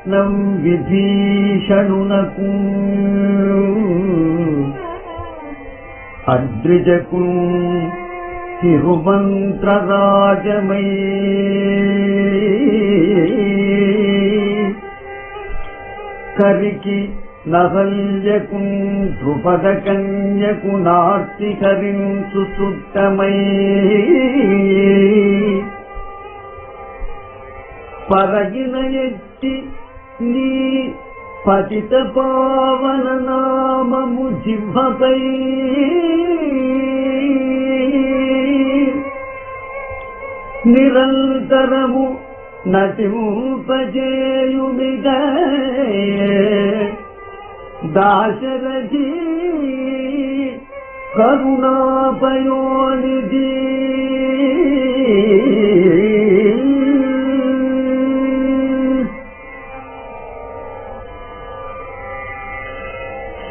రత్నం విభీషణునకు అద్రిజకు తిరుమంత్రరాజమై కరికి నహల్యకు ద్రుపద కన్యకు నార్తికరించు సుత్తమై పరగిన ఎత్తి నీ పతిత పావన నామము జిహ్వపై నిరంతరము నటింపజేయుమిగ దాశరథి కరుణాపయోనిధి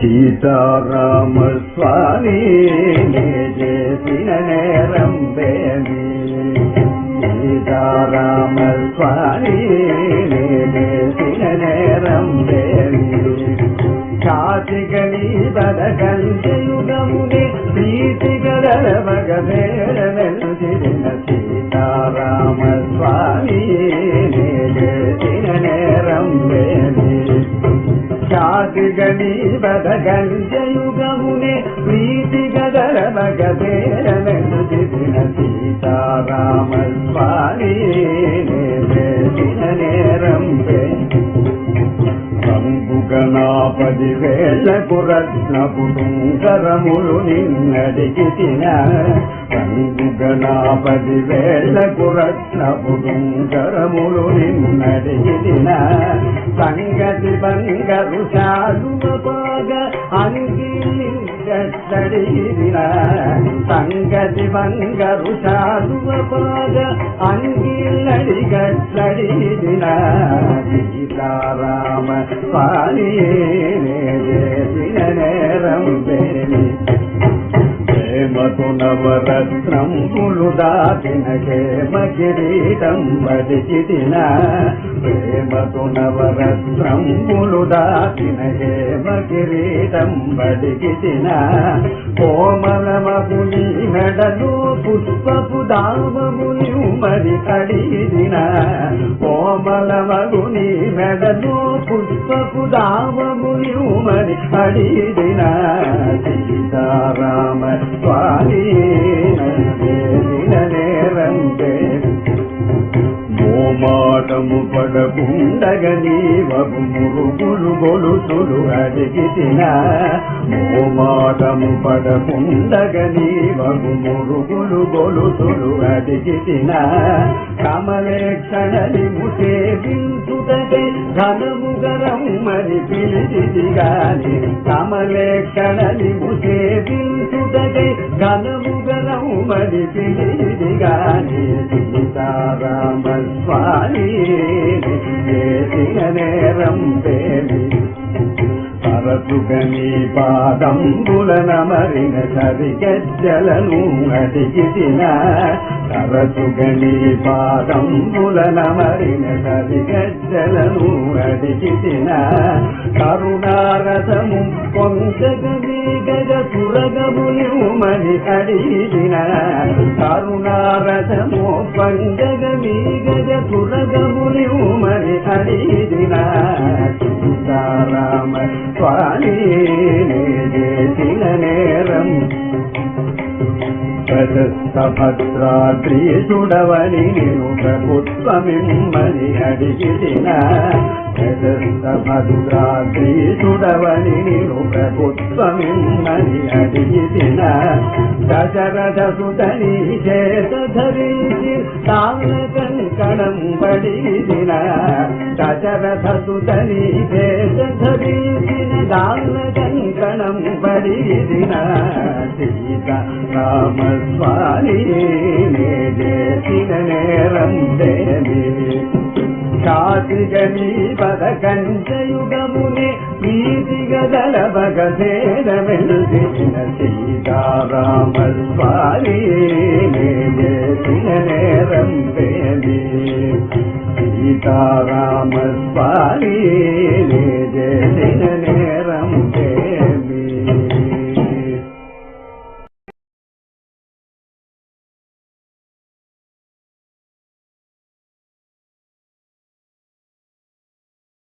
సీతారామ స్వామి చేసిన నేరం బేమి సీతారామ స్వామి చేసిన నేరం బేమి కాశిగని బదగంజయుగముని ప్రీతిగల మగవేరవెల్దిన సీతారామ స్వామి చేసిన నేరం బేమి కాశిగని బదగంజయుగముని ప్రీతిగల మగవేరవెల్దిన సీతారామ స్వామి చేసిన నేరం బేమి గణాపది వేలకు రత్నపు టుంగరములు నిన్నడిగిన గణాపది వేలకు రత్నపు టుంగరములు నిన్నడిగిన సంగతి బంగరు చాలువ బాగా అంగీలింగడిగిన సంగతి బంగరు చాలువ బాగా అంగీలడిగడిగిన సీతారామ స్వామి చేసిన నేరం బేమి ప్రేమకు నవరత్నంబులు దాచిన కేమ కిరీటం బడికిదిన ప్రేమకు నవరత్నంబులు దాచిన కేమ కిరీటం బడికిదిన కోమలమగుని మెడలు పుష్పపు దామముని ఉమరి అడిగిన కోమలమగుని మెడలు పుష్పపు దామముని ఉమరి అడిగిన సీతారామ స్వామి చేసిన నేరం బేమి మోమాటము పడకుండగని వగు మురుగులు గొలుసులు అడిగిన మోమాటము పడకుండగని వగు మురుగులు గొలుసులు అడిగిన కమలేక్షణలి ముసేవించుటకై ఘనముగరం మరి పిలిచిదిగాని కమలేక్షణలి ముసేవించుటకై ఘనముగరం మరి పిలిచిదిగాని సీతారామ స్వామి చేసిన నేరం బేమి తరచుగని పాదంబులనమరిన సరిగజ్జలను అడిగిన తరచుగని పాదంబులనమరిన సరిగజ్జలను అడిగిన కరుణారసము పొందగని గజ పురగముని ఉమని అడిగిన కరుణారసము పొందగని గజ పురగముని ఉమని అడిగిన సీతారామ స్వామి చేసిన నేరం ప్రశస్తభద్రాద్రీసుడవని నిను ప్రభుత్వమిమ్మని అడిగిన ప్రశస్తభద్రాద్రీసుడవని నిను ప్రభుత్వమిమ్మని అడిగిన దశరథసుతని చేత ధరించి తాళ కంకణం పడిగిన దశరథసుతని చేత ధరించిన తాళ కంకణం పడిగిన సీతారామ స్వామి చేసిన నేరం బేమి కాశిగని పదకంజయుగముని ప్రీతిగదల భగసేన వెల్దిన సీతారామ స్వామి చేసిన నేరం బేమి సీతారామ స్వామి